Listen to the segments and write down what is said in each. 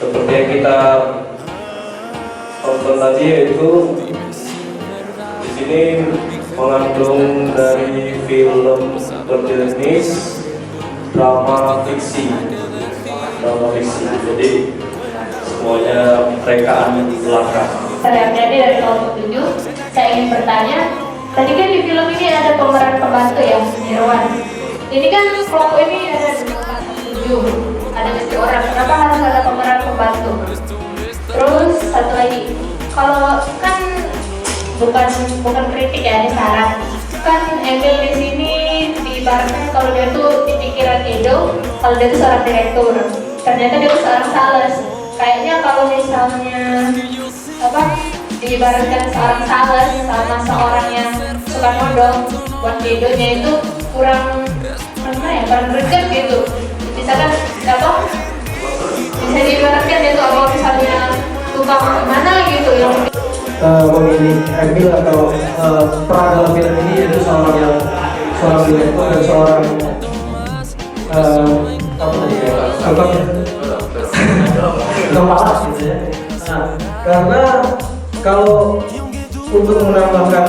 Seperti yang kita tonton tadi, yaitu di sini mengandung dari film berjenis drama fiksi. Jadi semuanya rekaan belaka. Saya Jadi dari kelompok 7, saya ingin bertanya, tadi kan di film ini ada pemeran pembantu ya, Irwan. Ini kan kelompok ini ada 7, ada 7 orang. Kenapa harus ada pemeran pembantu? Terus satu lagi, kalau kan bukan kritik ya, ini saran. Kan Emil di sini diibaratkan kalau dia tuh di pikiran Edo, kalau dia tuh seorang direktur. Ternyata dia tuh seorang sales. Kayaknya kalau misalnya diibaratkan seorang sales sama seorang yang suka nodong, buat Edonya itu kurang greget gitu. Misalkan bisa diibaratkan dia tuh misalnya tukang mana gitu yang memilih Emil atau peran dalam film ini yaitu seorang direktur dan seorang tukang palas gitu ya. Nah, karena kalau untuk menambahkan,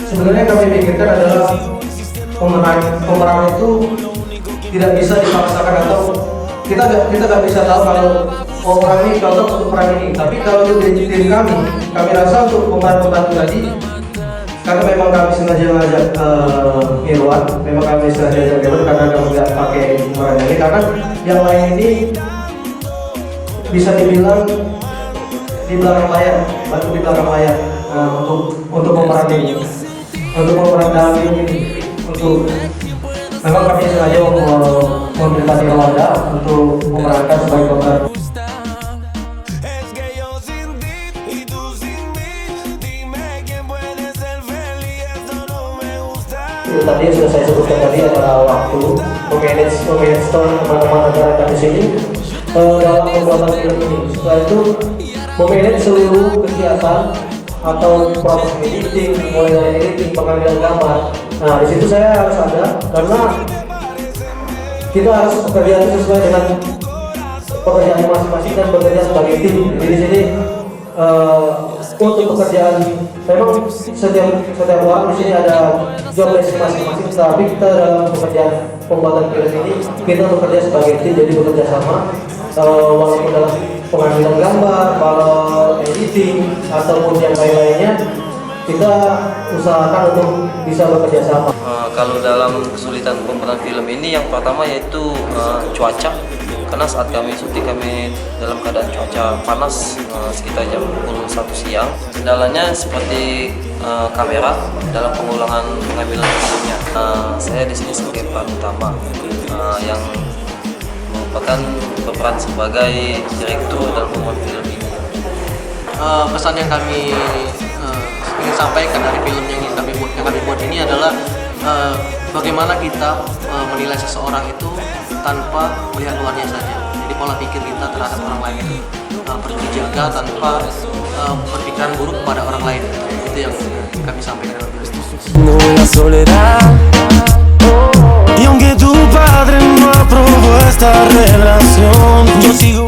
sebenarnya kami pikirkan adalah pemeran itu tidak bisa dipaksakan, atau kita nggak bisa tahu kalau orang ini cocok untuk peran ini. Tapi kalau untuk diri kami rasa untuk pemeran pembantu tadi, karena memang kami sengaja ngajak Irwan, memang kami sengaja ngajak Irwan karena kami nggak pakai pemeran ini, karena yang lain ini bisa dibilang di belakang layar, bantu di belakang layar untuk pemeran ini, untuk pemeran dalam film ini, untuk memang kami sengaja memilih Irwanda untuk memerankan sebagai pemeran. Tadi yang sudah saya sebutkan tadi adalah waktu memanage teman-teman antara di sini dalam pembuatan film ini. Setelah itu memanage seluruh kegiatan atau proses editing, mulai dari editing, pengambilan gambar. Nah, di situ saya harus ada karena kita harus bekerja sesuai dengan pekerjaan masing-masing dan bekerja sebagai tim. Jadi di sini untuk pekerjaan memang setiap orang di sini ada job desk masing-masing, tapi kita dalam pekerjaan pembuatan film ini kita bekerja sebagai tim, jadi bekerja sama walaupun dalam pengambilan gambar, kalau editing ataupun yang lain-lainnya kita usahakan untuk bisa bekerja sama. Kalau dalam kesulitan pembuatan film ini, yang pertama yaitu cuaca. Karena saat kami syuting kami dalam keadaan cuaca panas sekitar jam pukul 1 siang. Kendalanya seperti kamera dalam pengulangan pengambilan filmnya. Saya di sini sebagai peran utama yang merupakan berperan sebagai direktur dalam pembuatan film ini. Pesan yang kami ingin sampaikan dari film yang kami buat ini adalah bagaimana kita menilai seseorang itu tanpa melihat luarnya saja. Jadi pola pikir kita terhadap orang lain itu perlu dijaga tanpa berpikiran buruk kepada orang lain. Itu yang kami sampaikan dalam film ini. La soledad, y aunque tu padre no aprobó esta relación, yo sigo